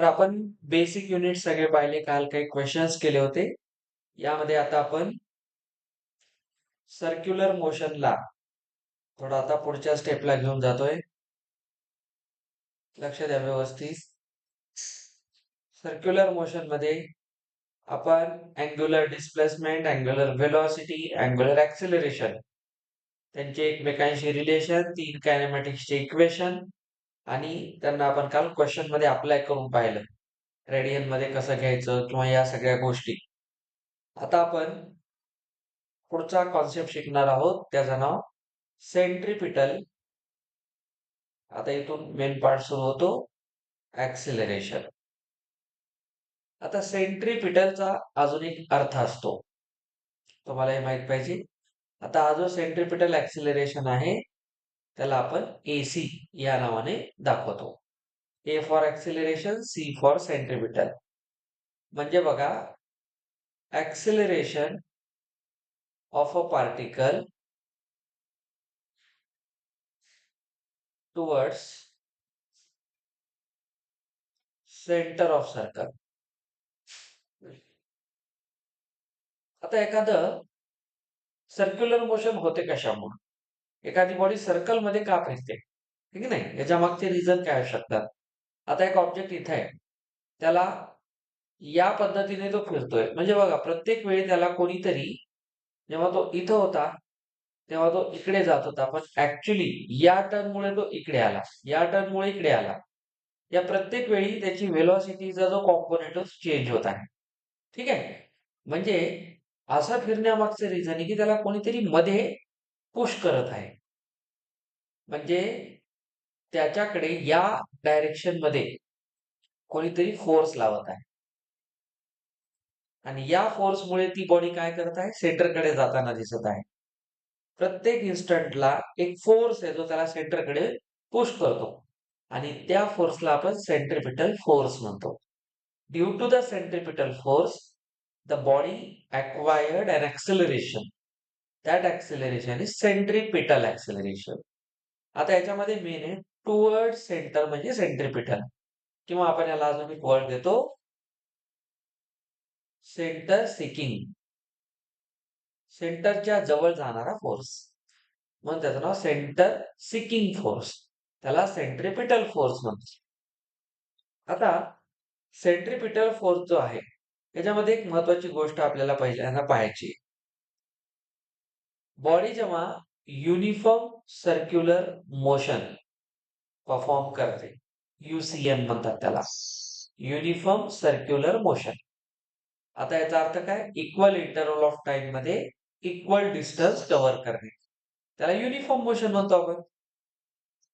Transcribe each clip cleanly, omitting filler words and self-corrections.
तर आपण basic unit सगळे पाहिले, काल काही क्वेश्चन्स केले होते. यामध्ये आता आपण सर्क्युलर मोशनला थोडा आता पुढच्या स्टेपला घेऊन जातोय. लक्ष द्या व्यवस्थित. सर्क्युलर मोशन मध्ये आपण angular displacement, angular velocity, angular acceleration त्यांचे एकमेकांशी रिलेशन, 3 कायनेमॅटिक्सचे इक्वेशन आणि त्यांना आपण काल क्वेश्चन मध्ये अप्लाय करून पाहिलं. रेडियन मध्ये कसं घ्यायचं किंवा या सगळ्या गोष्टी. आता आपण पुढचा कॉन्सेप्ट शिकणार आहोत, त्याचं नाव सेंट्रिपिटल. आता इथून मेन पार्ट सुरू होतो, ऍक्सिलरेशन. आता सेंट्रिपिटलचा अजून एक अर्थ असतो, तुम्हाला हे माहित पाहिजे. आता हा जो सेंट्रिपिटल ऍक्सिलरेशन आहे त्याला आपण AC या नावाने दाखवतो. A for acceleration, C for centripetal. म्हणजे बघा, acceleration of a particle towards centre of circle. आता एखादं सर्क्युलर मोशन होते कशामुळे? एखादी बॉडी सर्कल मध्ये का फिरते, ठीक नाही, याच्या मागचे रिझन काय असू शकतात. आता एक ऑब्जेक्ट इथे आहे, त्याला या पद्धतीने तो फिरतोय, म्हणजे बघा प्रत्येक वेळी त्याला कोणीतरी, जेव्हा तो इथं होता तेव्हा तो इकडे जात होता, पण ऍक्च्युली या टर्नमुळे तो इकडे आला, या टर्नमुळे इकडे आला. या प्रत्येक वेळी त्याची व्हेलॉसिटीचा जो कॉम्पोनेंट चेंज होत आहे, ठीक आहे. म्हणजे असं फिरण्यामागचं रिझन आहे की त्याला कोणीतरी मध्ये पुश करत आहे, म्हणजे त्याच्याकडे या डायरेक्शन मध्ये कोणीतरी फोर्स लावत आहे आणि या फोर्समुळे ती बॉडी काय करत आहे, सेंटरकडे जाताना दिसत आहे. प्रत्येक इन्स्टंटला एक फोर्स आहे जो त्याला सेंटरकडे पुश करतो आणि त्या फोर्सला आपण सेंट्रिपिटल फोर्स म्हणतो. Due to the centripetal force the body acquired an acceleration. That acceleration is centripetal acceleration. आता याच्यामध्ये मेन आहे टुवर्ड सेंटर, म्हणजे सेंट्रिपिटल, किंवा आपण याला अजून एक वर्ड देतो, सेंटर सिकिंग. सेंटरच्या जवळ जाणारा फोर्स, म्हणून त्याचं नाव सेंटर सिकिंग फोर्स, त्याला सेंट्रिपिटल फोर्स म्हणतो. आता सेंट्रिपिटल फोर्स जो आहे त्याच्यामध्ये एक महत्वाची गोष्ट आपल्याला पहिल्यांदा पाहायची. बॉडी जेव्हा युनिफॉर्म सर्क्युलर मोशन परफॉर्म करते, UCM म्हणतात त्याला, युनिफॉर्म सर्क्युलर मोशन. आता याचा अर्थ काय, इक्वल इंटरव्हल ऑफ टाइम मध्ये इक्वल डिस्टन्स कव्हर करणे, त्याला युनिफॉर्म मोशन म्हणतो आपण.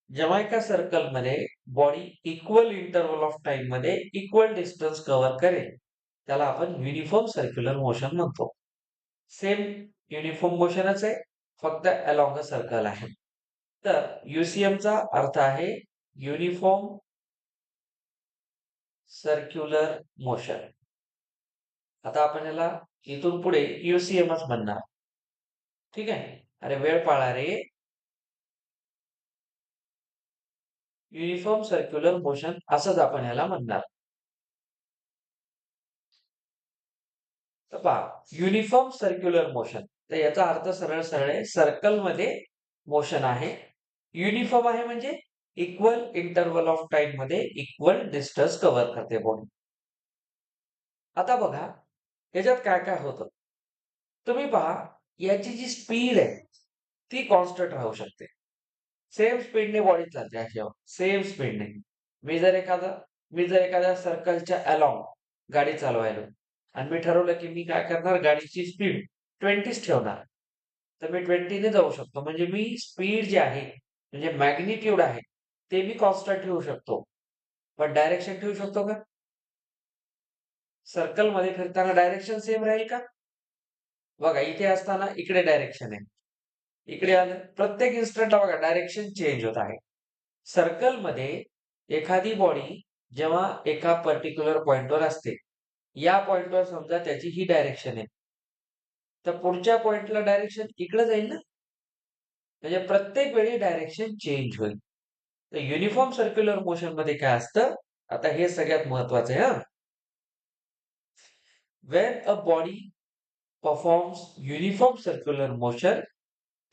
जेव्हा एका सर्कल मध्ये body equal interval of time मध्ये इक्वल डिस्टन्स कव्हर करेल त्याला आपण युनिफॉर्म सर्क्युलर मोशन म्हणतो. सेम युनिफॉर्म मोशनच आहे, फक्त अलॉंग अ सर्कल आहे. तर UCM चा अर्थ आहे युनिफॉर्म सर्क्युलर मोशन. आता आपण याला इथून पुढे UCMच म्हणणार, ठीक आहे. अरे वेळ पाळा रे. युनिफॉर्म सर्क्युलर मोशन असंच आपण याला म्हणणार. तर पहा, युनिफॉर्म सर्क्युलर मोशन, तर याचा अर्थ सरळ सरळ आहे, सर्कल मध्ये मोशन आहे, युनिफॉर्म आहे, म्हणजे इक्वल इंटरव्हल ऑफ टाइम मध्ये इक्वल डिस्टन्स कव्हर करते बॉडी. आता बघा याच्यात काय काय होतं, तुम्ही पहा, याची जी स्पीड आहे ती कॉन्स्टंट राहू शकते. सेम स्पीडने बॉडी चालते अशा सेम स्पीडने. मी जर एखाद्या सर्कलच्या अलॉंग गाडी चालवायला आणि मी ठरवलं की मी काय करणार, गाडीची स्पीड 20 ठेवणार, तर मी 20 ने जाऊ शकतो. म्हणजे मी स्पीड जी आहे, म्हणजे मॅग्निट्यूड आहे, ते मी कॉन्स्टंट ठेवू शकतो, पण डायरेक्शन ठेवू शकतो का? सर्कल मध्ये फिरताना डायरेक्शन सेम राहील का? बघा इथे असताना इकडे डायरेक्शन आहे, इकडे आलं, प्रत्येक इन्स्टंटला बघा डायरेक्शन चेंज होत आहे. सर्कल मध्ये एखादी बॉडी जेव्हा एका पर्टिक्युलर पॉइंटवर असते, या पॉइंटवर समजा त्याची ही डायरेक्शन आहे, तर पुढच्या पॉइंटला डायरेक्शन इकडे जाईल ना, म्हणजे प्रत्येक वेळी डायरेक्शन चेंज होईल. तर युनिफॉर्म सर्क्युलर मोशन मध्ये काय असतं, आता हे सगळ्यात महत्वाचं आहे हा. When a body performs uniform circular motion,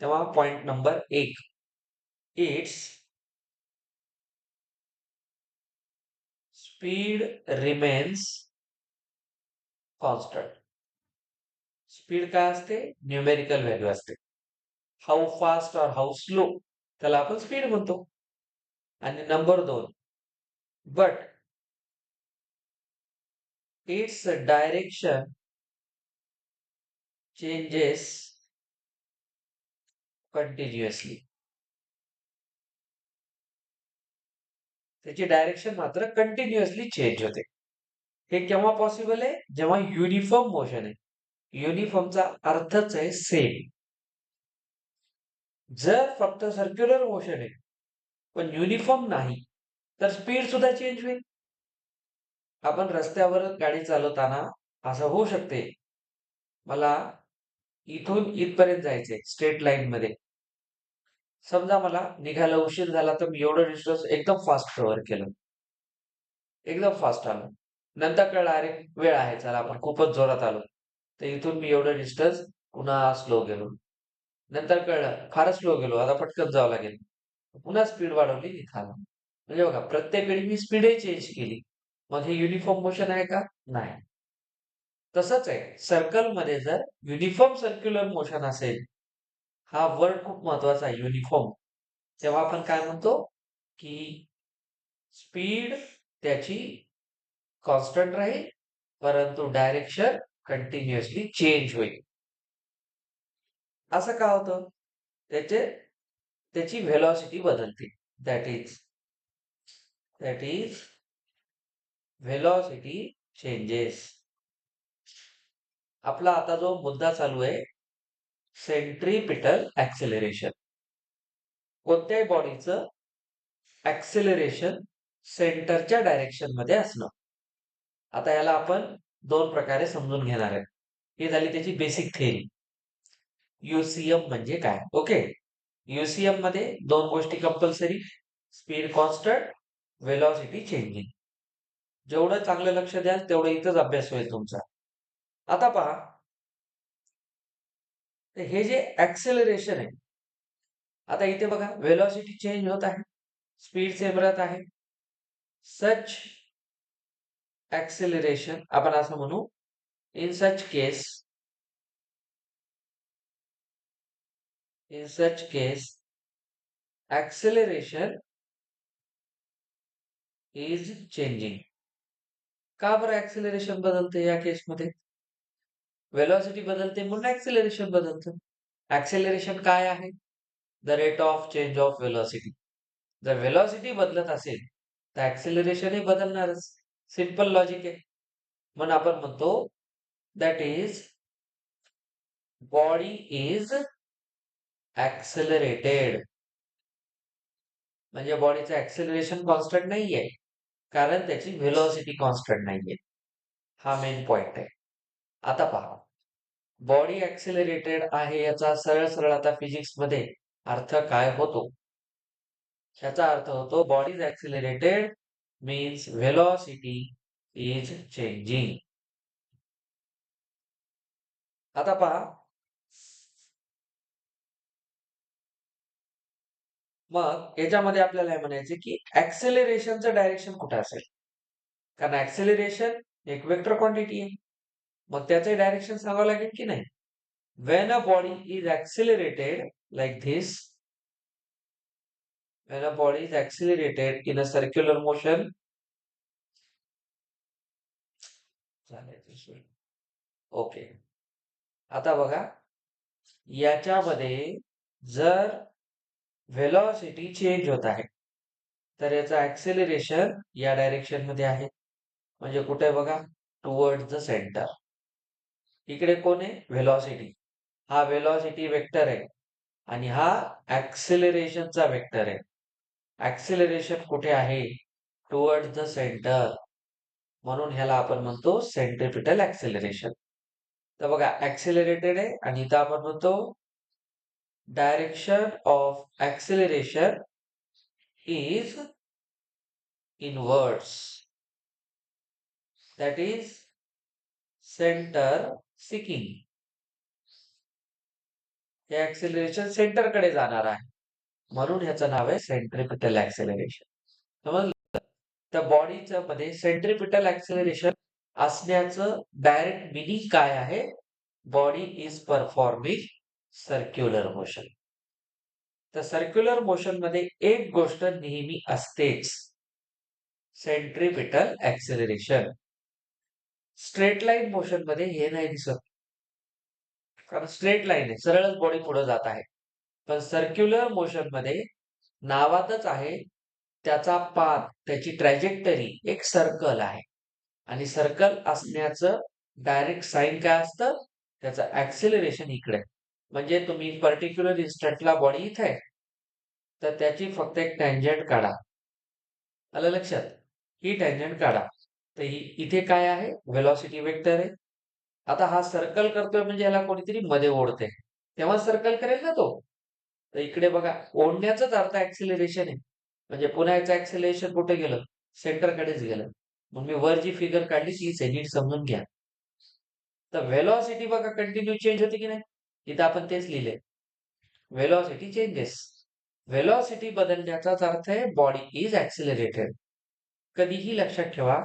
तेव्हा point number 1, it's speed remains constant. Speed काय असते? न्यूमेरिकल व्हॅल्यू असते. How fast or how slow, त्याला आपण स्पीड म्हणतो. आणि number 2, but it's direction changes continuously. त्याची डायरेक्शन मात्र कंटिन्युअसली चेंज होते. हे केव्हा पॉसिबल आहे? जेव्हा युनिफॉर्म मोशन आहे. युनिफॉर्मचा अर्थच आहे सेम. जर फक्त सर्क्युलर मोशन आहे पण युनिफॉर्म नाही, तर स्पीड सुद्धा चेंज होईल. आपण रस्त्यावर गाडी चालवताना असं होऊ शकते, मला इथून इथपर्यंत जायचंय स्ट्रेट लाईन मध्ये. समजा मला निघायला उशीर झाला तर मी एवढं डिस्टन्स एकदम फास्ट कव्हर केलं, एकदम फास्ट आलो. नंतर कळलं अरे वेळ आहे, चला आपण खूपच जोरात आलो, तर इथून मी एवढं डिस्टन्स पुन्हा स्लो गेलो. नंतर कळलं फारच स्लो गेलो, आता पटकन जावं लागेल, पुन्हा स्पीड वाढवली, इथं आलो. म्हणजे बघा प्रत्येक वेळी मी स्पीडही चेंज केली. मग हे युनिफॉर्म मोशन आहे का? नाही. तसंच आहे सर्कलमध्ये, जर युनिफॉर्म सर्क्युलर मोशन असेल, हा वर्ड खूप महत्वाचा आहे युनिफॉर्म, तेव्हा आपण काय म्हणतो की स्पीड त्याची कॉन्स्टंट राहील, परंतु डायरेक्शन कंटिन्युअसली चेंज होईल. असं का होतं? त्याचे त्याची व्हेलॉसिटी बदलते. That is velocity changes. आपला आता जो मुद्दा चालू आहे, सेंट्रीपिटल ऍक्सेलरेशन. कोणत्याही बॉडीचं ऍक्सेलरेशन सेंटरच्या डायरेक्शन मध्ये असणं. आता याला आपण 2 प्रकारे समजून घेणार आहे. ही झाली त्याची बेसिक थेअरी. युसीएम म्हणजे काय? ओके. युसीएम मध्ये 2 गोष्टी compulsory, speed constant, velocity changing. जेवढं चांगलं लक्ष द्याल तेवढं इथंच अभ्यास होईल तुमचा. आता पहा, हे जे ऍक्सेलरेशन आहे, आता इथे बघा व्हेलॉसिटी चेंज होत आहे, स्पीड सेम राहत आहे. सच ऍक्सेलरेशन आपण असं म्हणू, in such case acceleration is changing. का बरं ऍक्सेलरेशन बदलते या केसमध्ये? व्हेलॉसिटी बदलते म्हणून ऍक्सेलरेशन बदलतं. ऍक्सेलरेशन काय आहे? The rate of change of velocity. जर व्हेलॉसिटी बदलत असेल तर ऍक्सेलरेशन ही बदलणारच. सिंपल लॉजिक आहे. म्हणून आपण म्हणतो दॅट इज बॉडी इज ऍक्सेलरेटेड. म्हणजे बॉडीचं ऍक्सेलरेशन कॉन्स्टंट नाहीये, कारण त्याची व्हेलॉसिटी कॉन्स्टंट नाहीये. हा मेन पॉइंट आहे. आता पहा, बॉडी ऍक्सेलरेटेड आहे याचा सरळ सरळ आता फिजिक्स मध्ये अर्थ काय होतो? याचा अर्थ होतो body is accelerated means velocity is changing. आता पहा, मग याच्यामध्ये आपल्याला हे म्हणायचे की ऍक्सेलरेशनचं डायरेक्शन कुठे असेल? कारण ऍक्सेलरेशन एक वेक्टर क्वांटिटी आहे, मग त्याचे डायरेक्शन सांगावं लागेल की नाही? When a body is accelerated like this, when a body is accelerated in a circular motion, okay. आता बघा, याच्यामध्ये जर व्हेलॉसिटी चेंज होत आहे, तर याचं ऍक्सेलरेशन या डायरेक्शन मध्ये आहे. म्हणजे कुठे बघा, टुवर्ड्स द सेंटर. इकडे कोण आहे? व्हेलॉसिटी. हा व्हेलॉसिटी वेक्टर आहे आणि हा ऍक्सेलरेशनचा वेक्टर आहे. ऍक्सेलरेशन कुठे आहे? Towards the centre. म्हणून ह्याला आपण म्हणतो सेंट्रिपिटल ऍक्सेलरेशन. तर बघा ऍक्सेलरेटेड आहे आणि इथं आपण म्हणतो direction of acceleration is inwards. That is centre seeking. हे ऍक्सिलरेशन सेंटरकडे जाणार आहे, म्हणून ह्याचं नाव आहे सेंट्रिपिटल ऍक्सिलरेशन. समजलं? तर बॉडीचं मध्ये सेंट्रिपिटल ऍक्सिलरेशन असण्याचं डायरेक्ट मिनिंग काय आहे? Body is performing circular motion. तर सर्क्युलर मोशन मध्ये एक गोष्ट नेहमी असतेच, centripetal acceleration. Straight line motion मध्ये हे नाही दिसत, कारण स्ट्रेट लाईन आहे, सरळच बॉडी पुढे जात आहे. पण सर्क्युलर मोशन मध्ये नावातच आहे, त्याचा पाथ, त्याची ट्रॅजेक्टरी एक सर्कल आहे. आणि सर्कल असण्याचं डायरेक्ट साईन काय असतं? त्याचं ऍक्सिलरेशन इकडे. म्हणजे तुम्ही पर्टिक्युलर इन्स्टंटला बॉडी इथे आहे, तर त्याची फक्त एक टँजंट काढा. आलं लक्षात? ही टँजंट काढा. तर इथे काय आहे? व्हेलॉसिटी वेक्टर आहे. आता हा सर्कल करतोय म्हणजे याला कोणीतरी मध्ये ओढते, तेव्हा सर्कल करेल ना तो. तर इकडे बघा, ओढण्याचाच अर्थ ऍक्सिलरेशन आहे. म्हणजे पुन्हा याचं ऍक्सिलरेशन कुठे गेलं? सेंटरकडेच गेलं. मग मी वर जी फिगर काढली तीच आहे, नीट समजून घ्या. तर व्हेलॉसिटी बघा कंटिन्यू चेंज होते की नाही? इथं आपण तेच लिहिले, व्हेलॉसिटी चेंजेस. व्हेलॉसिटी बदलण्याचाच अर्थ आहे बॉडी इज ऍक्सिलरेटेड. कधीही लक्षात ठेवा,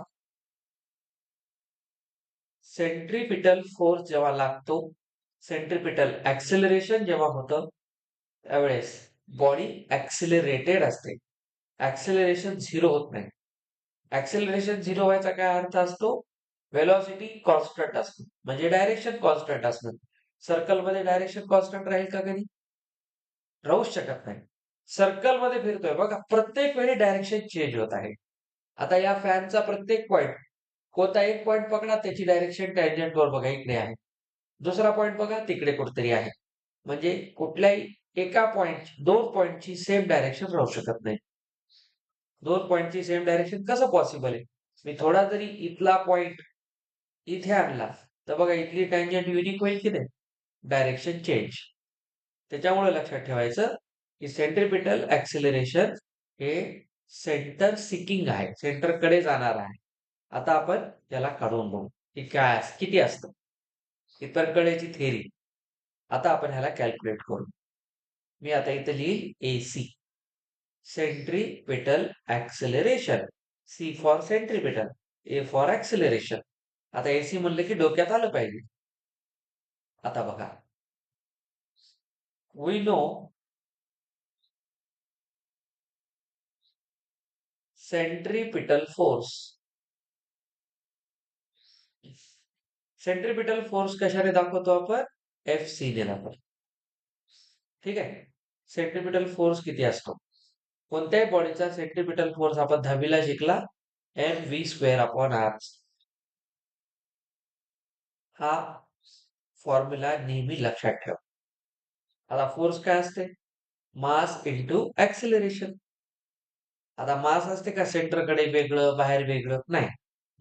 सेंट्रिपिटल फोर्स जेव्हा लागतो, सेंट्रिपिटल ऍक्सिलरेशन जेव्हा होतं, त्यावेळेस बॉडी ऍक्सिलरेटेड असते. ऍक्सिलरेशन झिरो होत नाही. ऍक्सिलरेशन झिरो व्हायचा काय अर्थ असतो? व्हेलॉसिटी कॉन्स्टंट असतो, म्हणजे डायरेक्शन कॉन्स्टंट असणं. सर्कलमध्ये डायरेक्शन कॉन्स्टंट राहील का कधी? राहूच शकत नाही. सर्कलमध्ये फिरतोय बघा, प्रत्येक वेळी डायरेक्शन चेंज होत आहे. आता या फॅनचा प्रत्येक पॉइंट, कोणता एक पॉइंट पकडा, त्याची डायरेक्शन टँजंट वर बघा इकडे आहे. दुसरा पॉइंट बघा तिकडे कुठेतरी आहे. म्हणजे कुठल्याही एका पॉइंट, दोन पॉइंटची सेम डायरेक्शन राहू शकत नाही. दोन पॉइंटची सेम डायरेक्शन कसं पॉसिबल आहे? मी थोडा जरी इथला पॉइंट इथे आणला, तर बघा इथली टँजंट युनिक होईल की नाही? Direction change. त्याच्यामुळे लक्षात ठेवायचं की सेंट्रिपिटल ऍक्सिलरेशन हे सेंटर सिकिंग आहे, सेंटरकडे जाणार आहे. आता आपण त्याला काढून बघू की काय किती असतं. इतर कडेची थेरी. आता आपण ह्याला कॅल्क्युलेट करू. मी आता इथे लिहिल AC, centripetal acceleration. C for centripetal, A for acceleration. आता AC म्हणलं की डोक्यात आलं पाहिजे. आता बघा, we know centripetal force. Centripetal force कशाने दाखवतो आपण? FC ने दाखवतो. ठीक आहे. सेंट्रिपिटल फोर्स किती असतो? कोणत्याही बॉडीचा सेंट्रिपिटल फोर्स आपण 10वीला शिकला, mv²/r. हा फॉर्म्युला नेहमी लक्षात ठेवा. आता फोर्स काय असते? मास इंटू ऍक्सिलरेशन. आता मास असते का सेंटरकडे वेगळं बाहेर वेगळं? नाही,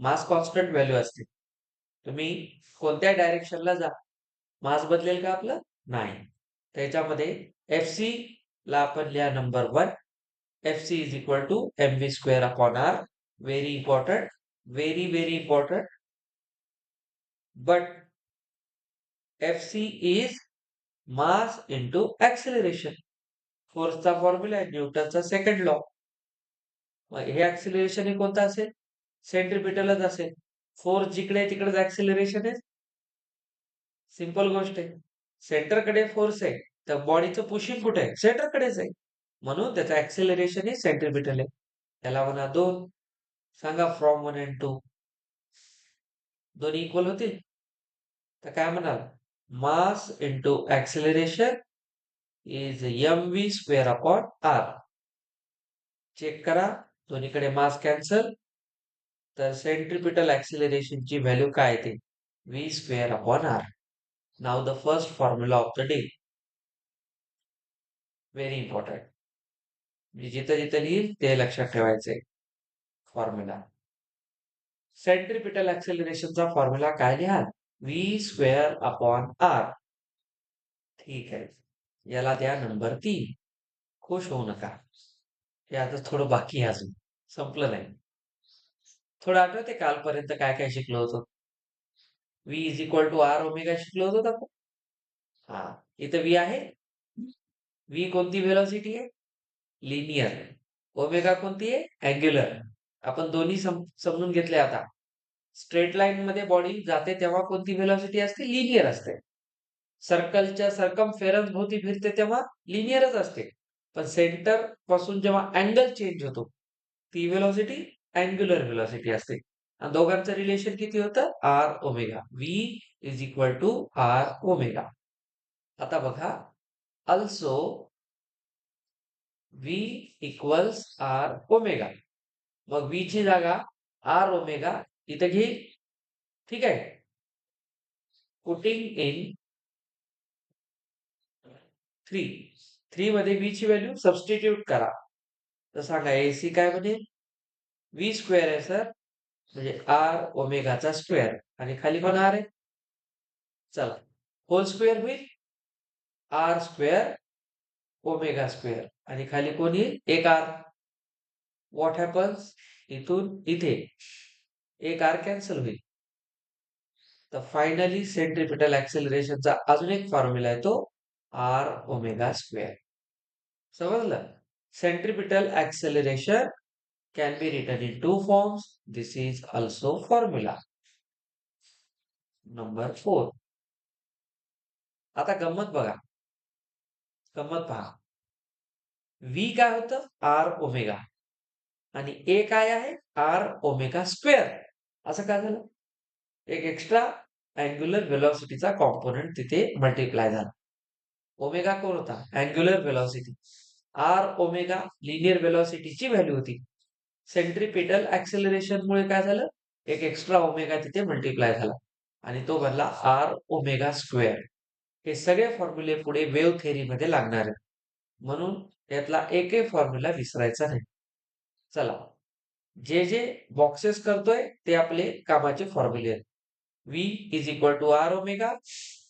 मास कॉन्स्टंट व्हॅल्यू असते. तुम्ही कोणत्या डायरेक्शनला जा, मास बदलेल का आपलं? नाही. त्याच्यामध्ये FC ला आपण लिहा number 1. FC is equal to mv²/r. Very important, very very important. But FC is mass into acceleration. फोर्सचा फॉर्म्युला आहे न्यूटनचा सेकंड लॉ. हे ऍक्सिलरेशन हे कोणतं असेल? सेंट्रिपिटलच असेल. फोर्स जिकडे आहे तिकडेच ऍक्सिलरेशन आहे. सिंपल गोष्ट आहे. सेंटरकडे फोर्स आहे, तर बॉडीचं पुशिंग कुठे आहे? सेंटरकडेच आहे. म्हणून त्याचं ऍक्सिलरेशन हे सेंट्रिपिटल आहे. त्याला म्हणा 2. सांगा फ्रॉम 1 and 2 दोन्ही इक्वल होतील? तर काय म्हणाल? Mass into acceleration is mv²/r. Check करा, दोन्हीकडे मास कॅन्सल. तर सेंट्रिपिटल ऍक्सिलरेशनची व्हॅल्यू काय येते? v²/r. नाव the first formula of the day. Very important. मी जिथं जिथं लिहिल ते लक्षात ठेवायचंय. फॉर्म्युला सेंट्रिपिटल ऍक्सिलरेशनचा फॉर्म्युला काय लिहाल? v²/r. ठीक आहे. याला द्या नंबर 3. खुश होऊ नका, हे आता थोडं बाकी आहे, अजून संपलं नाही. थोडं आठवते कालपर्यंत काय काय शिकलो होतो? V is equal to R omega शिकलो होतो आपण. हा, इथं व्ही आहे. व्ही कोणती व्हेलॉसिटी आहे? लिनियर. ओमेगा कोणती आहे? अँग्युलर. आपण दोन्ही समजून घेतले आता. स्ट्रेट लाईन मध्ये बॉडी जाते तेव्हा कोणती व्हेलॉसिटी असते? लिनियर असते. सर्कलच्या सरकमफेरन्स भोवती फिरते तेव्हा लिनियरच असते. पण सेंटर पासून जेव्हा अँगल चेंज होतो ती व्हेलॉसिटी अँग्युलर व्हेलॉसिटी असते. आणि दोघांचं रिलेशन किती होतं? R omega. V is equal to R omega. आता बघा, also V equals R omega. मग व्ही ची जागा आर ओमेगा इथे घे. ठीक आहे. पुटिंग इन 3 मध्ये व्ही ची व्हॅल्यू सबस्टिट्यूट करा. तर सांगा एसी काय बनेल? व्ही स्क्वेअर आहे सर, म्हणजे आर ओमेगाचा स्क्वेअर. आणि खाली पण आर आहे. चला, होल स्क्वेअर होईल आर स्क्वेअर ओमेगा स्क्वेअर. आणि खाली कोण येईल? एक आर. What happens? इथून इथे एक आर कॅन्सल होईल. तर फायनली सेंट्रिपिटल ऍक्सेलरेशनचा अजून एक फॉर्म्युला आहे, तो आर ओमेगा स्क्वेअर. समजलं? Centripetal acceleration can be written in two forms. This is also formula. Number 4. आता गंमत बघा. गंमत पहा. V काय होतं? R omega. आणि ए काय आहे? R omega square. असं काय झालं? एक एक्स्ट्रा अँग्युलर व्हेलॉसिटीचा कॉम्पोनंट तिथे मल्टिप्लाय झाला. ओमेगा कोण होता? Angular velocity. R omega linear व्हेलॉसिटीची व्हॅल्यू होती. सेंट्रिपिटल ऍक्सेलरेशन मुळे काय झालं? एक एक्स्ट्रा ओमेगा तिथे मल्टिप्लाय झाला आणि तो बनला आर ओमेगा स्क्वेअर. हे सगळे फॉर्म्युले पुढे वेव्ह थेअरीमध्ये लागणार आहेत. म्हणून यातला एकही फॉर्म्युला विसरायचा नाही. चला, जे जे बॉक्सेस करतोय ते आपले कामाचे फॉर्म्युले आहेत. V is equal to R omega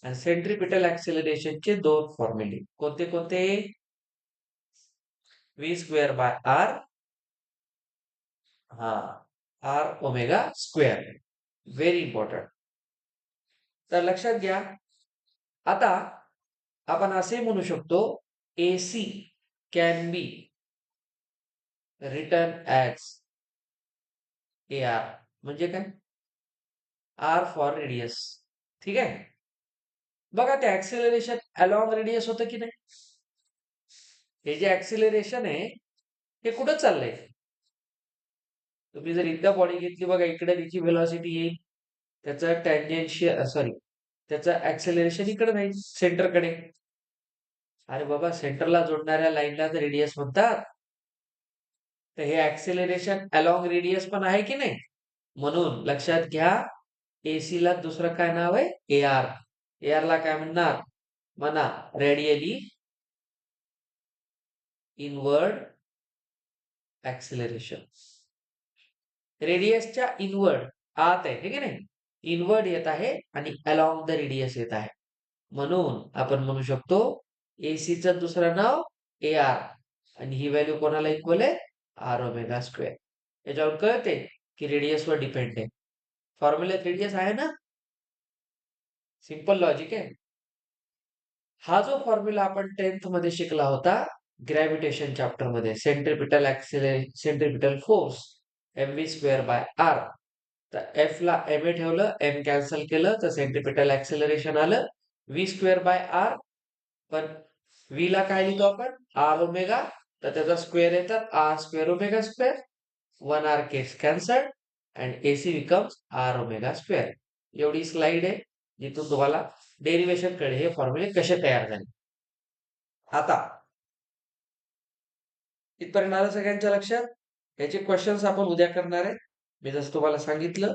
आणि सेंट्रिपिटल ऍक्सेलरेशनचे दोन फॉर्म्युले कोणते कोणते? व्ही स्क्वेअर बाय आर, हा, R omega square. Very important. तर लक्षात घ्या. आता आपण असे म्हणू शकतो, AC can be written as AR. म्हणजे काय? R for radius. ठीक आहे. बघा, ते ऍक्सेलरेशन अलॉंग रेडियस होतं की नाही? हे जे ऍक्सेलरेशन आहे हे कुठं चाललंय? तुम्ही जर इथं बॉडी घेतली, बघा इकडे तिची व्हेलॉसिटी येईल. त्याचं टँजेन्शियल सॉरी त्याचं ऍक्सेलरेशन इकडे नाही, सेंटरकडे. अरे बाबा, सेंटरला जोडणाऱ्या लाईनला तर रेडियस म्हणतात. तर हे ऍक्सेलरेशन अलॉंग रेडियस पण आहे की नाही? म्हणून लक्षात घ्या, एसी ला दुसरं काय नाव आहे? AR. AR ला काय म्हणणार? म्हणा रेडियली इनवर्ड ऍक्सेलरेशन. रेडियसच्या इनवर्ड आत आहे, ठीक आहे नाही? इनवर्ड येत आहे आणि अलॉंग द रेडियस येत आहे. म्हणून आपण म्हणू शकतो एसीचं दुसरं नाव AR. आणि ही व्हॅल्यू कोणाला इक्वल आहे? R omega square. याच्यावर कळते की रेडियसवर डिपेंड आहे. फॉर्म्युल्यात रेडियस आहे ना? सिंपल लॉजिक आहे. हा जो फॉर्म्युला आपण 10th मध्ये शिकला होता ग्रॅव्हिटेशन चॅप्टर मध्ये, centripetal force mv square by R. तर एफ ला एम ए ठेवलं, एम कॅन्सल केलं तर सेंट्रिपिटल ऍक्सेलरेशन आलं व्ही स्क्वेअर बाय आर. पण व्ही ला काय लिहितो आपण? R omega. तर त्याचा स्क्वेअर येतात R square omega square. 1 R gets cancelled and AC becomes R omega square. एवढी स्लाइड आहे जिथून तुम्हाला डेरिवेशन कडे हे फॉर्म्युले कसे तयार झाले. आता इथपर्यंत आलं सगळ्यांच्या लक्षात? याचे क्वेश्चन्स आपण उद्या करणार आहे, मी जसं तुम्हाला सांगितलं.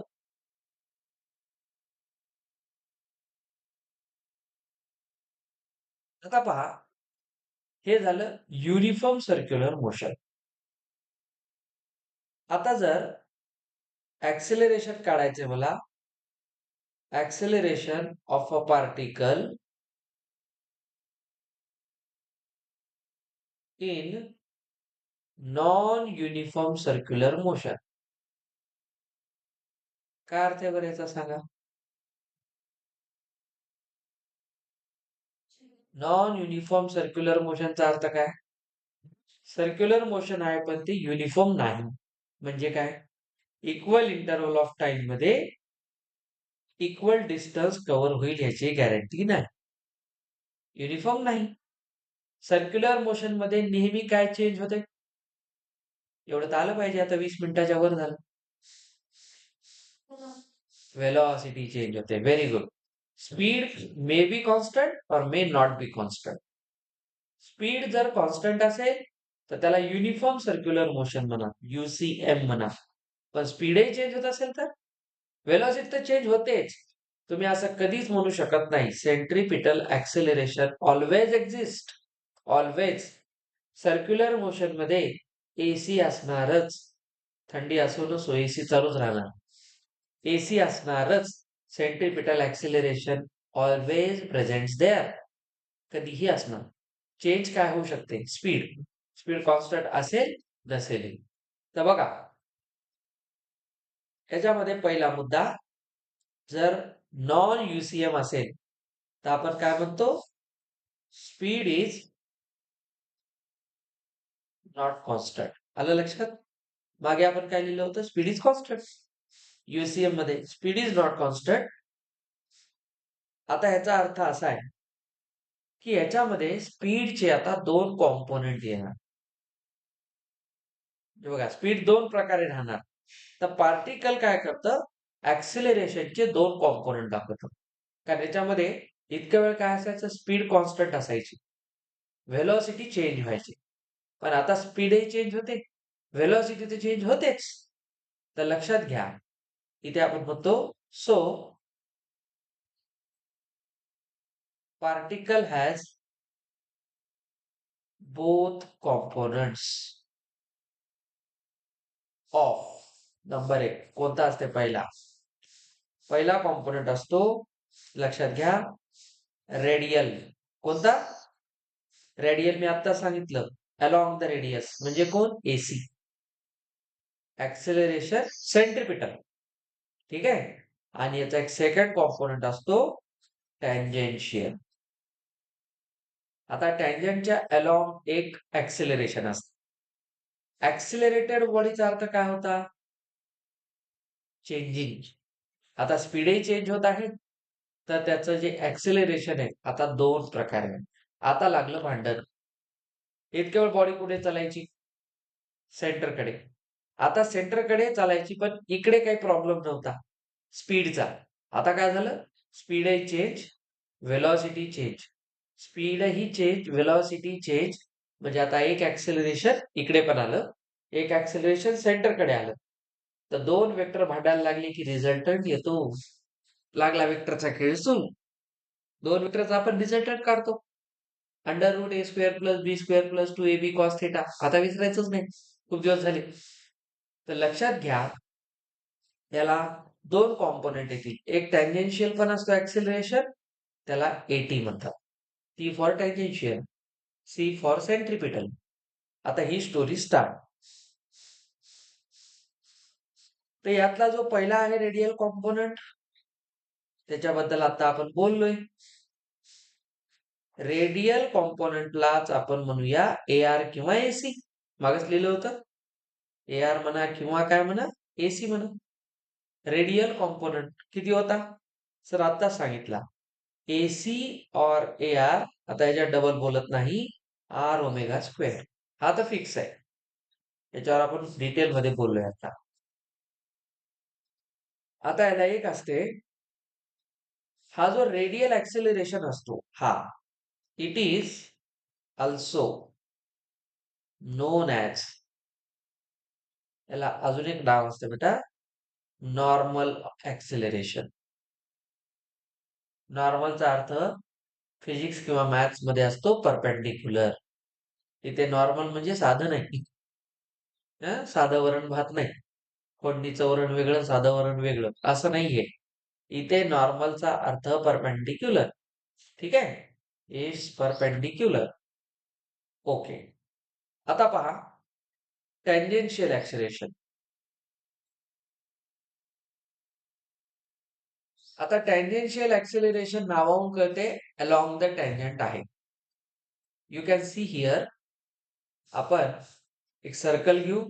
आता पहा, हे झालं युनिफॉर्म सर्क्युलर मोशन. आता जर ऍक्सेलरेशन काढायचे मला, acceleration of a particle in non uniform circular motion. काय अर्थ आहे बरं याचा सांगा? नॉन युनिफॉर्म सर्क्युलर मोशनचा अर्थ काय? सर्क्युलर मोशन आहे पण ते युनिफॉर्म नाही. म्हणजे काय? इक्वल इंटरव्हल ऑफ टाइम मध्ये इक्वल डिस्टन्स कव्हर होईल याची गॅरंटी नाही. युनिफॉर्म नाही. सर्क्युलर मोशन मध्ये नेहमी काय चेंज होते? एवढं तर आलं पाहिजे, आता 20 मिनिटाच्या वर झालं. वेलॉसिटी चेंज होते. Very good. Speed may be constant or may not be constant. Speed जर कॉन्स्टंट असेल तर त्याला युनिफॉर्म सर्क्युलर मोशन म्हणा, UCM म्हणा. पण स्पीडही चेंज होत असेल तर वेलॉसिटी तर चेंज होतेच. तुम्ही असं कधीच म्हणू शकत नाही centripetal acceleration always exist. Always. Circular motion मध्ये एसी असणारच. थंडी असो नसो एसी चालूच राहणार. एसी असणारच. Centripetal acceleration always presents there. कधीही असणार. चेंज काय होऊ शकते? स्पीड. स्पीड कॉन्स्टंट असेल नसेल. तर बघा, याच्यामध्ये पहिला मुद्दा, जर नॉन UCM असेल तर आपण काय म्हणतो? Speed is not constant. आलं लक्षात? मागे आपण काय लिहिलं होतं? Speed is constant. UCM मध्ये स्पीड इज नॉट कॉन्स्टंट. आता ह्याचा अर्थ असा आहे की याच्यामध्ये स्पीडचे आता दोन कॉम्पोनंट येणार. बघा, स्पीड दोन प्रकारे राहणार. तर पार्टिकल काय करतं? ऍक्सिलरेशनचे दोन कॉम्पोनंट दाखवतं. कारण याच्यामध्ये इतक्या वेळ काय असायचं? स्पीड कॉन्स्टंट असायची, व्हेलॉसिटी चेंज व्हायची. पण आता स्पीडही चेंज होते, व्हेलॉसिटी तर चेंज होतेच. तर लक्षात घ्या, इथे आपण म्हणतो so particle has both components of. Number 1 कोणता असते? पहिला कॉम्पोनंट असतो, लक्षात घ्या, रेडियल. कोणता? रेडियल मी आता सांगितलं, अलॉंग द रेडियस. म्हणजे कोण? एसी. Acceleration centripetal. ठीक आहे. आणि याचा एक सेकंड कॉम्पोनंट असतो टँजेन्शियल. आता टँजंटच्या अलॉंग एक ऍक्सेलरेशन असतं. ऍक्सिलरेटेड बॉडीचा अर्थ काय होता? चेंजिंग. आता स्पीडही चेंज होत आहे, तर त्याचं जे ऍक्सिलरेशन आहे आता दोन प्रकारे आहे. आता लागलं भांडण. इतक्या वेळ बॉडी कुठे चालायची? सेंटरकडे. आता सेंटरकडे चालायची, पण इकडे काही प्रॉब्लेम नव्हता स्पीडचा. आता काय झालं? स्पीडही चेंज, व्हेलॉसिटी चेंज. स्पीडही चेंज, व्हेलॉसिटी चेंज. म्हणजे आता एक ऍक्सेलरेशन इकडे पण आलं, एक ऍक्सेलरेशन सेंटरकडे आलं. तर दोन वेक्टर भांडायला लागले की रिझल्टंट येतो. लागला वेक्टरचा खेळ सुरू. दोन वेक्टरचा आपण रिझल्टंट काढतो. √a² + b² + 2ab cos θ. आता विसरायचंच नाही, खूप दिवस झाले. तर लक्षात घ्या, याला दोन कॉम्पोनंट येतील. एक टँजेन्शियल पण असतो ऍक्सेलरेशन, त्याला AT म्हणतात. T for tangential, C for centripetal. आता ही स्टोरी स्टार्ट. तर यातला जो पहिला आहे रेडियल कॉम्पोनंट, त्याच्याबद्दल आता आपण बोललोय. रेडियल कॉम्पोनंटलाच आपण म्हणूया AR किंवा AC. मागच लिहिलं होतं, AR म्हणा किंवा काय म्हणा, AC म्हणा. रेडियल कॉम्पोनंट किती होता? सर आता सांगितला, AC और AR. आता याच्यात डबल बोलत नाही, R⍵². हा तर फिक्स आहे, याच्यावर आपण डिटेल मध्ये बोललोय आता. आता याला एक असते, हा जो रेडियल ऍक्सेलरेशन असतो हा, it is also non as, याला अजून एक नाव असतं बेटा, नॉर्मल ऍक्सेलरेशन. नॉर्मलचा अर्थ फिजिक्स किंवा मॅथ्स मध्ये असतो परपेंडिक्युलर. इथे नॉर्मल म्हणजे साधं नाही, साधं वरण भात नाही, फोडणीचं वरण वेगळं साधं वरण वेगळं असं नाहीये. इथे नॉर्मलचा अर्थ परपेंडिक्युलर. ठीक आहे, इज परपेंडिक्युलर. ओके. आता पहा, टँजेन्शियल ऍक्सेलरेशन. आता टँजेन्शियल ऍक्सेलरेशन नावावरून कळते अलॉंग द टँजंट आहे. You can see here. आपण एक सर्कल घेऊ.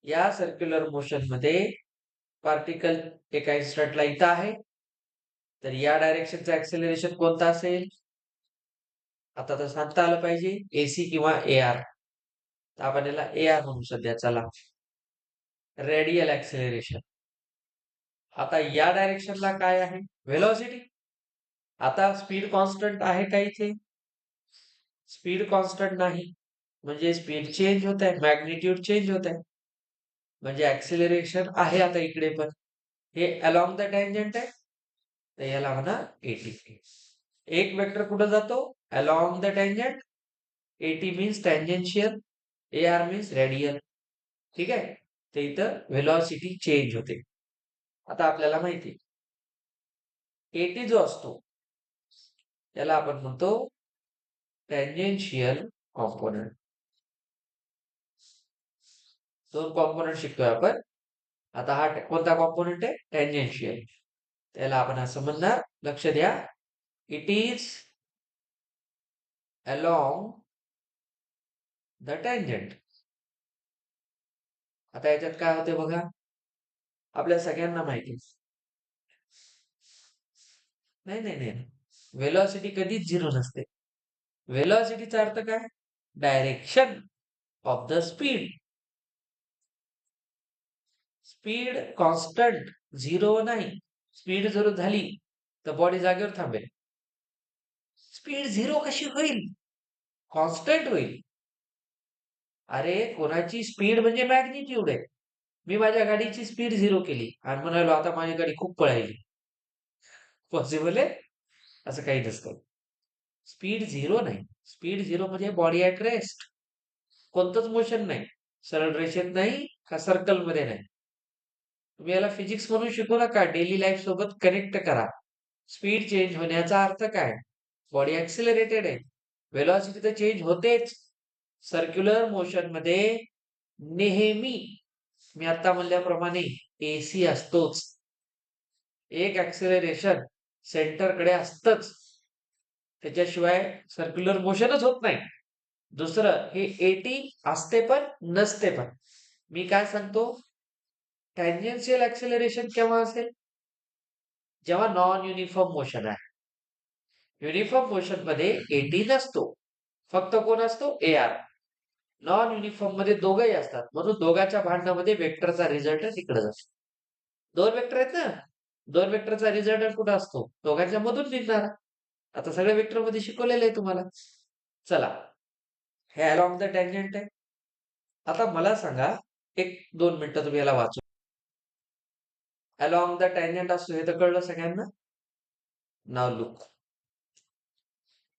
या सर्क्युलर मोशन मध्ये पार्टिकल एका इन्स्टंटला इथं आहे. तर या डायरेक्शनचं ऍक्सेलरेशन कोणतं असेल? आता तर सांगता आलं पाहिजे, एसी किंवा एआर. तर आपण याला एआर म्हणू सध्या. चला, रेडियल ऍक्सेलरेशन. आता या डायरेक्शनला काय आहे? व्हेलॉसिटी. आता स्पीड कॉन्स्टंट आहे का इथे? स्पीड कॉन्स्टंट नाही, म्हणजे स्पीड चेंज होत आहे, मॅग्निट्यूड चेंज होत आहे, म्हणजे ऍक्सेलरेशन आहे. आता इकडे पण हे अलॉंग द टँजंट आहे, तर याला म्हणा एटी. एक वेक्टर कुठं जातो? Along the tangent. Eighty means tangential, AR means radial. ठीक आहे. तर इथं व्हेलॉसिटी चेंज होते. आता आपल्याला माहिती एटी जो असतो त्याला आपण म्हणतो टँजेन्शियल कॉम्पोनंट. दोन कॉम्पोनंट शिकतोय आपण. आता हा कोणता कॉम्पोनंट आहे? टँजेन्शियल. त्याला आपण असं म्हणणार, लक्ष द्या, it is along the tangent. आता याच्यात काय होते बघा, आपल्या सगळ्यांना माहिती. नाही नाही नाही, व्हेलॉसिटी कधीच झिरो नसते. व्हेलॉसिटीचा अर्थ काय? Direction of the speed. Speed constant, zero नाही. स्पीड जर झाली तर बॉडी जागेवर थांबेल. स्पीड झिरो कशी होईल? कॉन्स्टंट होईल. अरे, कोणाची स्पीड म्हणजे मॅग्निट्यूड आहे. मी माझ्या गाडीची स्पीड झिरो केली आणि म्हणालो आता माझी गाडी खूप पळायली. पॉसिबल आहे? असं काही नसतं. स्पीड झिरो नाही. स्पीड झिरो म्हणजे बॉडी ऍट रेस्ट. कोणतंच मोशन नाही. सरळ रेषेत नाही का सर्कल मध्ये नाही. तुम्ही याला फिजिक्स म्हणून शिकू नका, डेली लाईफ सोबत कनेक्ट करा. स्पीड चेंज होण्याचा अर्थ काय? बॉडी ऍक्सिलरेटेड आहे, व्हेलॉसिटी तर चेंज होतेच. सर्क्युलर मोशन मध्ये नेहमी मी आता म्हणल्याप्रमाणे एसी असतोच. एक ऍक्सिलरेशन सेंटरकडे असतच, त्याच्याशिवाय सर्क्युलर मोशनच होत नाही. दुसरं, हे एटी असते पण नसते पण. मी काय सांगतो, टँजेन्शियल ऍक्सेलरेशन केव्हा असेल? जेव्हा नॉन युनिफॉर्म मोशन आहे. युनिफॉर्म मोशन मध्ये एटी नसतो, फक्त कोण असतो? एआर. नॉन युनिफॉर्म मध्ये दोघंही असतात, म्हणून दोघांच्या भांडणामध्ये वेक्टरचा रिझल्ट तिकडे जातो. दोन वेक्टर आहेत ना, दोन वेक्टरचा रिझल्ट कुठं असतो? दोघांच्या मधून निघणारा. आता सगळ्या वेक्टर मध्ये शिकवलेलं आहे तुम्हाला. चला, हे अलॉंग द टँजंट आहे. आता मला सांगा, एक 2 मिनिटं तुम्ही याला वाचू. अलॉंग द टँजंट असतो हे तर कळलं सगळ्यांना. Now look.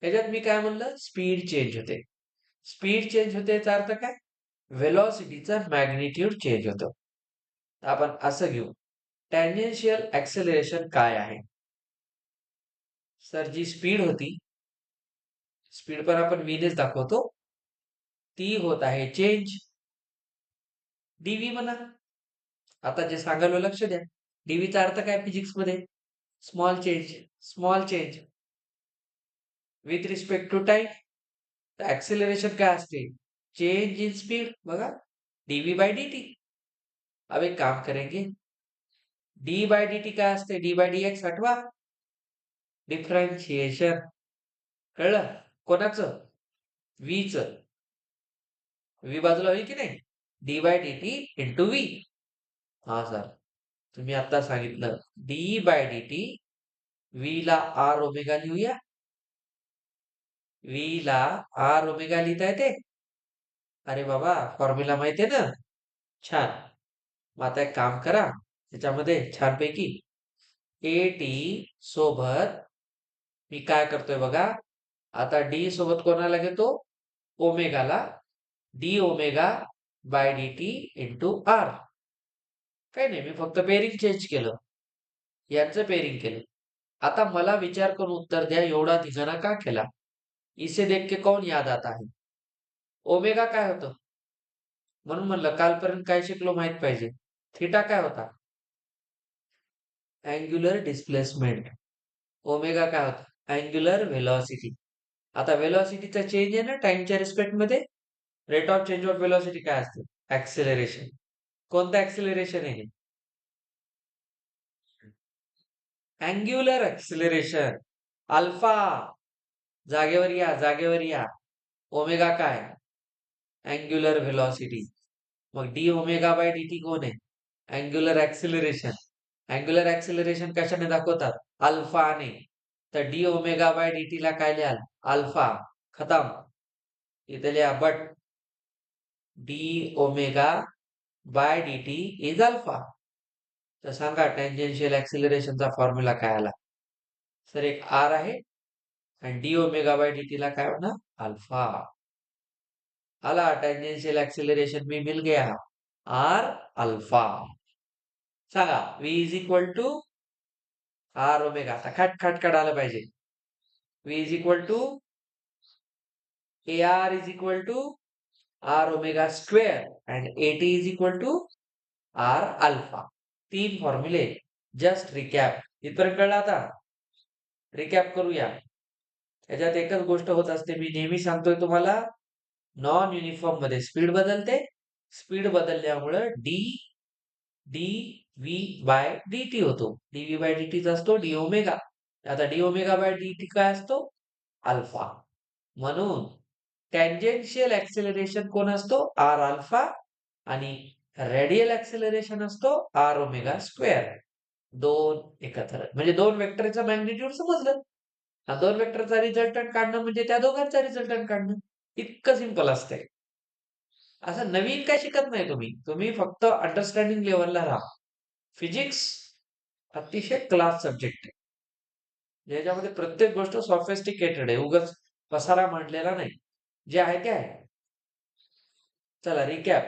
त्याच्यात मी काय म्हणलं? स्पीड चेंज होते. स्पीड चेंज होते याचा अर्थ काय? व्हेलॉसिटीचा मॅग्निट्यूड चेंज होतो. आपण असं घेऊ, टँजेन्शियल ऍक्सेलरेशन काय आहे? सर, जी स्पीड होती, स्पीड पण आपण व्हीनेच दाखवतो, ती होत आहे चेंज. डीव्ही म्हणा. आता जे सांगायला लक्ष द्या, डीव्हीचा अर्थ काय फिजिक्स मध्ये? Small change. Small change with respect to time. Acceleration काय असते? Change in speed. बघा, डीव्ही बाय डीटी. अब एक काम करेंगे, डी बाय डी टी काय असते? डी बाय डी एक्स आठवा. डिफरन्शिएशन. कळलं? कोणाचं? व्हीच. व्ही बाजूला होईल की नाही? D by D T into V. हा सर, तुम्ही आता सांगितलं D by D T. V ला आर ओमेगा लिहूया. व्ही ला आर ओमेगा लिहिता येते? अरे बाबा, फॉर्म्युला माहितीये ना? छान. मग आता एक काम करा, त्याच्यामध्ये छानपैकी ए टी सोबत मी काय करतोय बघा. आता डी सोबत कोणाला घेतो? ओमेगाला. D omega by D T into R. काही नाही, मी फक्त पेरिंग चेंज केलं, यांचं पेरिंग केलं. आता मला विचार करून उत्तर द्या, एवढा धिंगाणा का केला? इसे देख के कौन याद आता है? ओमेगा काय होतं? म्हणून म्हणलं कालपर्यंत काय शिकलो माहित पाहिजे. थिटा काय होता? Angular displacement. ओमेगा काय होतं? Angular velocity. आता व्हेलॉसिटीचा चेंज आहे ना टाइमच्या रिस्पेक्ट मध्ये. Rate of change of velocity काय असते? ऍक्सेलरेशन. कोणतं ऍक्सेलरेशन आहे? Angular acceleration. अल्फा. जागेवर या, जागेवर या. ओमेगा काय? Angular velocity. मग D omega by D T कोण आहे? Angular acceleration. अँग्युलर ऍक्सेलरेशन कशाने दाखवतात? अल्फाने. तर D omega by D T ला काय लिहाल? अल्फा. खतम. इथे लिहा but D omega by D T is alpha. तर सांगा टँजेन्शियल ऍक्सेलरेशनचा फॉर्म्युला काय आला? सर एक आर आहे आणि D omega by D T ला काय होणार? अल्फा. आला टँजेन्शियल ऍक्सेलरेशन मी मिल गया. R alpha. सांगा v is equal to R omega. आता खट खट काढायला पाहिजे. v is equal to AR is equal to R omega square and AT is equal to R alpha. 3 फॉर्म्युले. Just recap. इथपर्यंत कळलं आता? रिकॅप करूया. याच्यात एकच गोष्ट होत असते, मी नेहमी सांगतोय तुम्हाला, नॉन युनिफॉर्म मध्ये स्पीड बदलते. स्पीड बदलल्यामुळे D D V by D T होतो. डी व्ही बाय डी टीचा असतो डी ओमेगा. आता D omega by D T काय असतो? अल्फा. म्हणून टँजेन्शियल ऍक्सेलरेशन कोण असतो? R alpha. आणि रेडियल ऍक्सेलरेशन असतो आर ओमेगा स्क्वेअर. दोन एकत्र म्हणजे दोन वेक्टरचा मॅग्निट्यूड समजलं. हा दोन वेक्टरचा रिझल्टंट काढणं म्हणजे त्या दोघांचा रिझल्टंट काढणं. इतकं सिंपल असतंय. असं नवीन काय शिकत नाही तुम्ही. तुम्ही फक्त अंडरस्टँडिंग लेवलला राहा. फिजिक्स अतिशय क्लास सब्जेक्ट आहे. ज्याच्यामध्ये प्रत्येक गोष्ट सॉफिस्टिकेटेड आहे. उगाच पसारा मांडलेला नाही. जे आहे ते आहे. चला रिकॅप.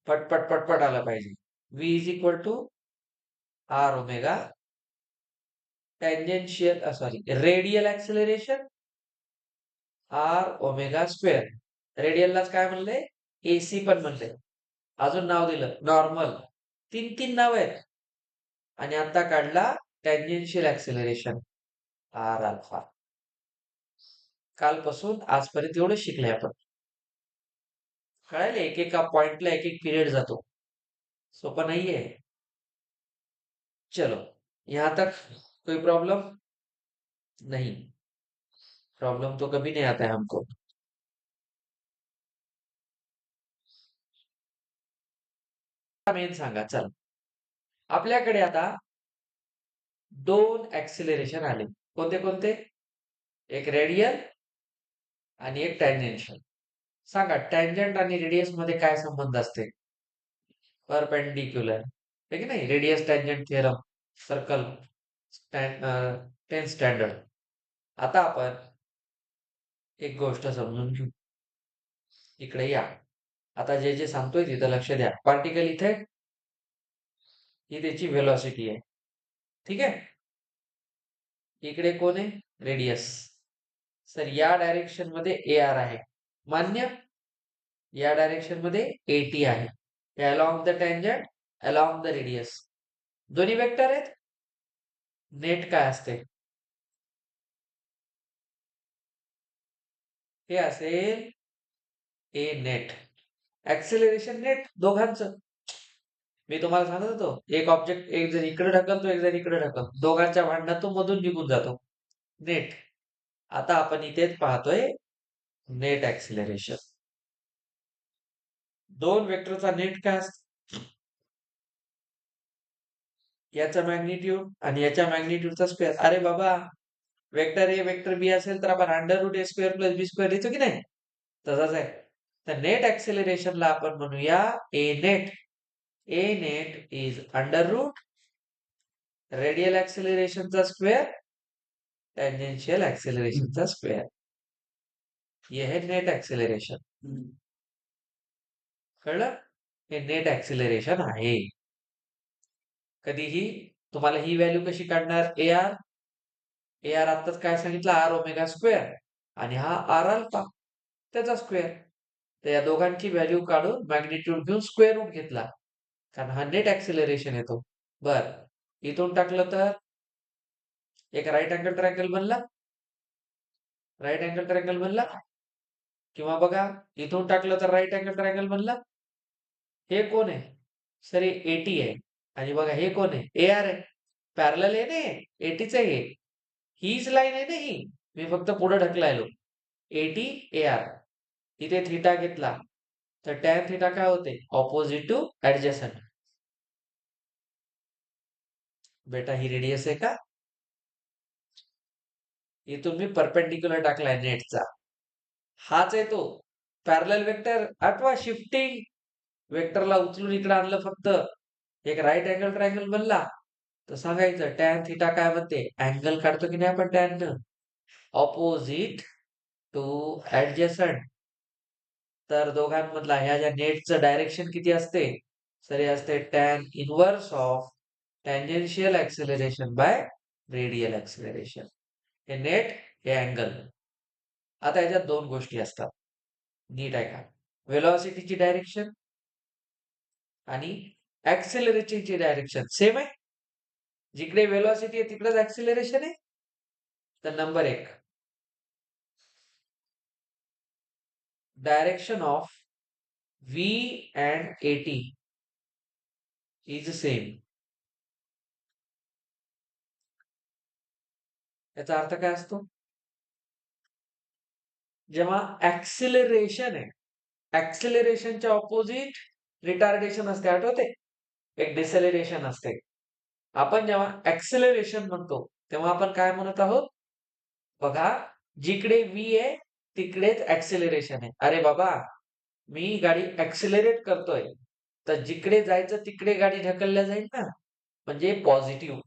पटपट पटपट आलं पाहिजे. v is equal to R omega tangential sorry radial acceleration R omega square. रेडियललाच काय म्हणले? एसी पण म्हणले. अजून नाव दिलं नॉर्मल. तीन तीन नाव आहेत. आणि आता काढला टँजेन्शियल ऍक्सेलरेशन आर अल्फा. कालपासून आजपर्यंत एवढं शिकले आपण. कळायला एकेका पॉइंटला एक एक पिरियड जातो. सोपं नाहीये. चलो यहां तक कोई प्रॉब्लम नहीं? प्रॉब्लम तो कभी नहीं आता है हमको. मेन सांगा. चल आपल्याकडे आता दोन ऍक्सिलरेशन आले. कोणते कोणते? एक रेडियल आणि एक टँजेन्शियल. सांगा टँजंट आणि रेडियस मध्ये काय संबंध असते? परपेंडिक्युलर. आहे की नाही? Radius tangent theorem. Circle 10 standard. आता आपण एक गोष्ट समजून घेऊ. इकडे या. आता जे जे सांगतोय तिथं लक्ष द्या. पार्टिकल इथे ही त्याची व्हेलॉसिटी आहे. ठीक आहे. इकडे कोण आहे? रेडियस. सर या डायरेक्शन मध्ये ए आर आहे. मान्य? या डायरेक्शन मध्ये एटी आहे. Along the tangent, along the radius. दोन्ही वेक्टर आहेत. नेट काय असते? हे असेल ए नेट. ऍक्सेलरेशन नेट दोघांचं. मी तुम्हाला सांगत होतो एक ऑब्जेक्ट एक जण इकडे ढकलतो, एक जण इकडे ढकलतो. दोघांच्या भांडणातून मधून निघून जातो. नेट. आता आपण इथेच पाहतोय नेट ऍक्सिलरेशन. दोन वेक्टरचा नेट काय असतो? याचा मॅग्निट्यूड आणि याच्या मॅग्निट्यूडचा स्क्वेअर. अरे बाबा वेक्टर ए वेक्टर बी असेल तर आपण अंडर रूट ए स्क्वेअर प्लस बी स्क्वेअर लिहितो की नाही? तसाच आहे. तर नेट ऍक्सिलरेशनला आपण म्हणूया A net. A net is under root radial ऍक्सिलरेशनचा स्क्वेअर टँजेन्शियल ऍक्सिलरेशनचा स्क्वेअर. ये है नेट ऍक्सिलरेशन. कळलं? हे नेट ऍक्सिलरेशन आहे. कधीही तुम्हाला ही व्हॅल्यू कशी काढणार? A R. ए आर आत्ताच काय सांगितलं? R omega square. आणि हा आर अल्फा त्याचा स्क्वेअर. तर या दोघांची व्हॅल्यू काढून मॅग्निट्यूड घेऊन स्क्वेअर रूट घेतला. कारण हा नेट ऍक्सिलरेशन येतो. बर इथून टाकलं तर एक राईट अँगल ट्रायंगल बनला. राईट अँगल ट्रायंगल बनला. किंवा बघा इथून टाकलं तर राईट अँगल ट्रायंगल बनला. हे कोण आहे? सर हे एटी आहे. आणि बघा हे कोण आहे? एआर आहे. पॅरलल आहे ना, एटीच आहे हे. हीच लाईन आहे ना ही. मी फक्त पुढे ढकलायलो. AT AR. इथे थिटा घेतला तर टॅन थिटा काय होते? Opposite to adjacent. बेटा ही रेडियस आहे का? इथून मी परपेंडिक्युलर टाकलाय नेटचा. हाच आहे तो पॅरलल वेक्टर. आठवा शिफ्टिंग वेक्टरला उचलून इकडे आणलं फक्त. एक राईट अँगल ट्रायंगल बनला तर सांगायचं टॅन थिटा काय म्हणते? अँगल काढतो की नाही आपण टॅन ऑपोजिट टू ऍडजसंट. तर दोघांमधला ह्या ज्या नेटचं डायरेक्शन किती असते? सर हे असते tan inverse of tangential acceleration by radial acceleration. हे नेट, हे अँगल. आता याच्यात दोन गोष्टी असतात. नीट आहे का? वेलॉसिटीची डायरेक्शन आणि ऍक्सिलरेशनची डायरेक्शन सेम आहे. जिकडे वेलॉसिटी आहे तिकडेच ऍक्सिलरेशन आहे. तर नंबर एक, direction of V and eighty is same. याचा अर्थ काय असतो? जेव्हा ऍक्सिलरेशन आहे, ऍक्सिलरेशनच्या ऑपोजिट रिटार्डेशन असते, आठवते? एक डिसेलरेशन असते. आपण जेव्हा ऍक्सिलरेशन म्हणतो तेव्हा आपण काय म्हणत आहोत? बघा, जिकडे व्ही आहे तिकडेच ऍक्सिलरेशन आहे. अरे बाबा, मी गाडी ऍक्सिलरेट करतोय तर जिकडे जायचं तिकडे गाडी ढकलल्या जाईल ना. म्हणजे पॉझिटिव्ह,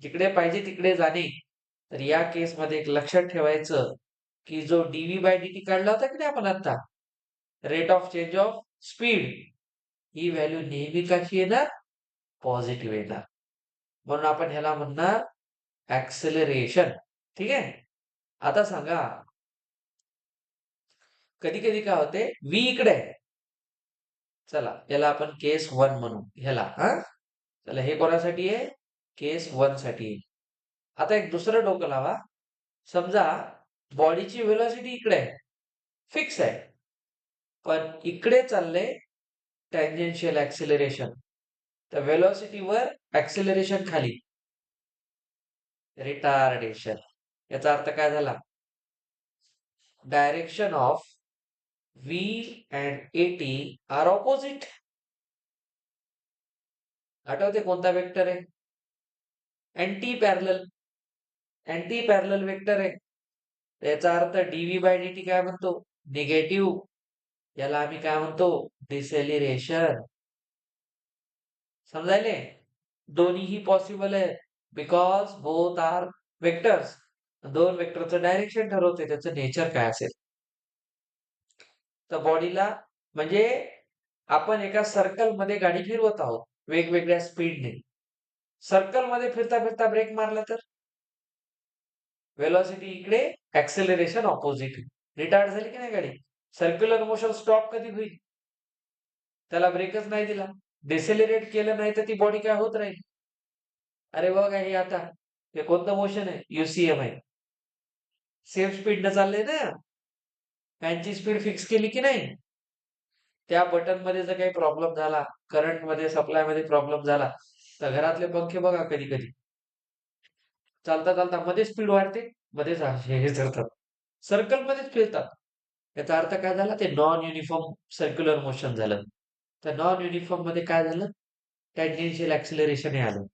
जिकडे पाहिजे तिकडे जाणे. तर या केसमध्ये एक लक्षात ठेवायचं की जो डीव्ही बाय डीटी काढला होता की नाही आपण आता, rate of change of speed, he value नेहमी कशी येणार? पॉझिटिव्ह येणार. म्हणून आपण ह्याला म्हणणार ऍक्सिलरेशन. ठीक आहे. आता सांगा, कधी कधी काय होते? व्ही इकडे आहे. चला याला आपण केस 1 म्हणू. ह्याला चला हे कोणासाठी आहे? केस 1 साठी आहे. आता एक दुसरं डोकं लावा. समजा बॉडीची व्हेलॉसिटी इकडे आहे, फिक्स आहे, पण इकडे चाललंय टँजेन्शियल ऍक्सिलरेशन. तर व्हेलॉसिटीवर ऍक्सिलरेशन खाली, रिटार्डेशन. याचा अर्थ काय झाला? Direction of V and AT are opposite. आठवते कोणता वेक्टर आहे? Anti parallel. Anti parallel vector आहे. याचा अर्थ डीव्ही बाय डीटी काय म्हणतो? निगेटिव्ह. याला आम्ही काय म्हणतो? डिसेलिरेशन. समजायले? दोन्हीही पॉसिबल आहे बिकॉज बोथ आर वेक्टर्स. दोन वेक्टरचं डायरेक्शन ठरवते त्याचं नेचर काय असेल. तर बॉडीला म्हणजे आपण एका सर्कल मध्ये गाडी फिरवत आहोत वेगवेगळ्या स्पीडने. सर्कल मध्ये फिरता फिरता ब्रेक मारला तर वेलॉसिटी इकडे, ऍक्सेलरेशन ऑपोजिट. रिटार्ड झाली की नाही गाडी? सर्क्युलर मोशन स्टॉप कधी होईल? त्याला ब्रेकच नाही दिला, डिसेलिरेट केलं नाही तर ती बॉडी काय होत राहील. अरे बघा हे आता, हे कोणतं मोशन आहे? युसीएम आहे. सेम स्पीड न चाललंय ना. फॅनची स्पीड फिक्स केली की नाही? त्या बटन मध्ये जर काही प्रॉब्लेम झाला, करंट मध्ये सप्लाय मध्ये प्रॉब्लेम झाला, तर घरातले पंखे बघा कधी कधी चालता चालता मध्ये स्पीड वाढते, मध्येच हे धरतात, सर्कल मध्येच फिरतात. याचा अर्थ काय झाला? ते नॉन युनिफॉर्म सर्क्युलर मोशन झालं. तर नॉन युनिफॉर्म मध्ये काय झालं? टँजेन्शियल ऍक्सिलरेशन हे आलं.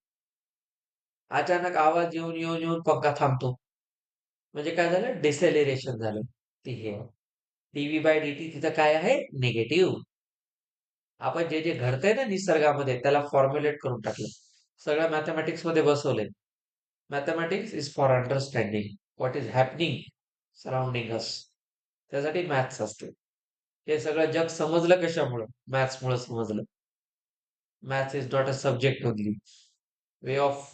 अचानक आवाज येऊन येऊन येऊन पंखा थांबतो, म्हणजे काय झालं? डिसेलेरेशन झालं. ती हे डीव्ही बाय डीटी तिथं काय आहे? निगेटिव्ह. आपण जे जे घडतंय ना निसर्गामध्ये त्याला फॉर्म्युलेट करून टाकलं, सगळं मॅथमॅटिक्स मध्ये बसवलंय. Mathematics is for understanding what is happening surrounding us. त्यासाठी मॅथ्स असते. हे सगळं जग समजलं कशामुळं? मॅथ्समुळे समजलं. Maths is not a subject only, way of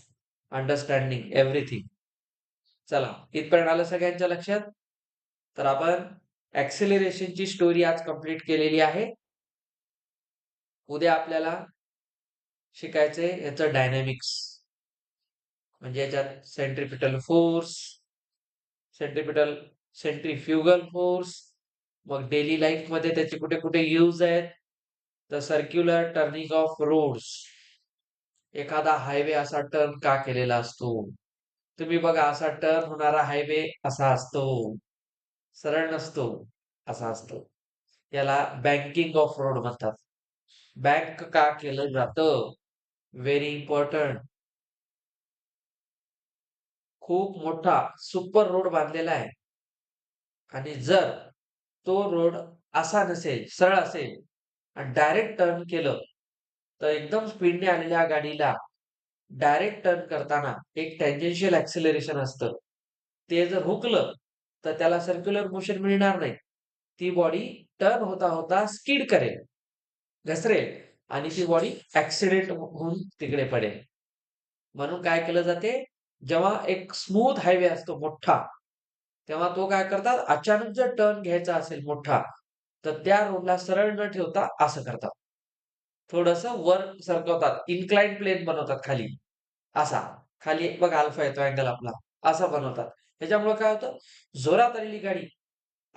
understanding everything. चला इथपर्यंत आलं सगळ्यांच्या लक्षात? तर आपण ऍक्सिलरेशनची स्टोरी आज कंप्लीट केलेली आहे. उद्या आपल्याला शिकायचंय याचं डायनॅमिक्स. म्हणजे याच्यात centripetal force, centripetal centrifugal force, मग डेली लाईफ मध्ये त्याचे कुठे कुठे यूज आहेत, तर सर्क्युलर टर्निंग ऑफ रोड्स. एखादा हायवे असा टर्न का केलेला असतो? तुम्ही बघा, असा टर्न होणारा हायवे असा असतो, सरळ नसतो, असा असतो. याला बँकिंग ऑफ रोड म्हणतात. बँक का केलं जातं? Very important. खूप मोठा सुपर रोड बांधलेला आहे आणि जर तो रोड असा नसेल, सरळ असेल आणि डायरेक्ट टर्न केलं, तर एकदम स्पीडने आलेल्या गाडीला डायरेक्ट टर्न करताना एक टँजेन्शियल ऍक्सिलरेशन असतं. ते जर हुकलं, तर त्याला सर्क्युलर मोशन मिळणार नाही. ती बॉडी टर्न होता होता स्किड करेल, घसरेल आणि ती बॉडी ऍक्सिडेंट होऊन तिकडे पडेल. म्हणून काय केलं जाते, जेव्हा एक स्मूथ हायवे असतो मोठा, तेव्हा तो काय करतात, अचानक जर टर्न घ्यायचा असेल मोठा, तर त्या रोडला सरळ न ठेवता असं करतात. थोडंसं वर सरकवतात, इन्क्लाइन्ड प्लेन बनवतात खाली. असा. खाली एक बघा अल्फा येतो अँगल आपला. असा बनवतात. त्याच्यामुळे काय होतं, जोरात आलेली गाडी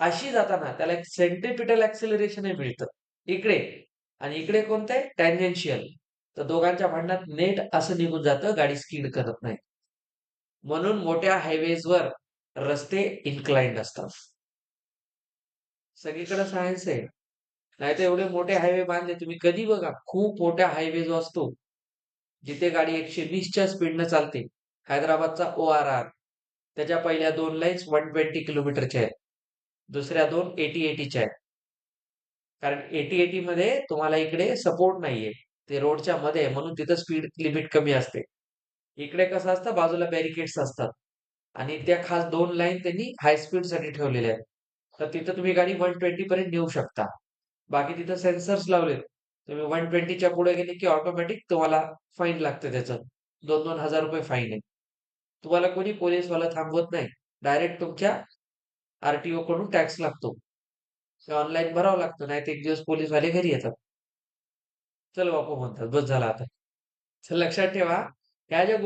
अशी जाताना त्याला एक सेंट्रिपिटल ॲक्सिलरेशनही मिळतं. इकडे आणि इकडे कोणतं आहे टॅन्जेन्शियल. तर दोघांच्या भांडणात नेट असं निघून जातं, गाडी स्किड करत नाही. म्हणून मोठ्या हायवेजवर रस्ते इन्क्लाइन्ड असतात. सगळीकडे सायन्स आहे. नाहीतर एवढे मोठे हायवे बांधले तुम्ही कधी बघा, खूप मोठा हायवे जो असतो, जिथे गाडी 120च्या स्पीडनं चालते. हैदराबादचा ORR. त्याच्या पहिल्या 2 लाईन्स 120 किलोमीटरच्या आहेत. दुसऱ्या 2 80-80च्या आहेत. कारण 80-80 मध्ये तुम्हाला इकडे सपोर्ट नाहीये. ते रोडच्या मध्ये आहे म्हणून तिथं स्पीड लिमिट कमी असते. इकडे कसं असतं, बाजूला बॅरिकेड्स असतात आणि त्या खास 2 लाईन त्यांनी हाय स्पीडसाठी ठेवलेल्या आहेत. तर तिथं तुम्ही गाडी 120 पर्यंत नेऊ शकता. बाकी तिथं सेन्सर्स लावलेत. तुम्ही 120च्या पुढे गेले की ऑटोमॅटिक तुम्हाला फाईन लागतं त्याचं. 2-2 हजार रुपये फाईन आहे. तुम्हाला कोणी पोलिसवाला थांबवत नाही. डायरेक्ट तुमच्या आर-टी-ओ कडून टॅक्स लागतो. ते ऑनलाईन भरावं लागतं. नाहीतर एक दिवस पोलिसवाले घरी येतात. चल बापू म्हणतात, बस झालं आता. तर लक्षात ठेवा, ह्या ज्या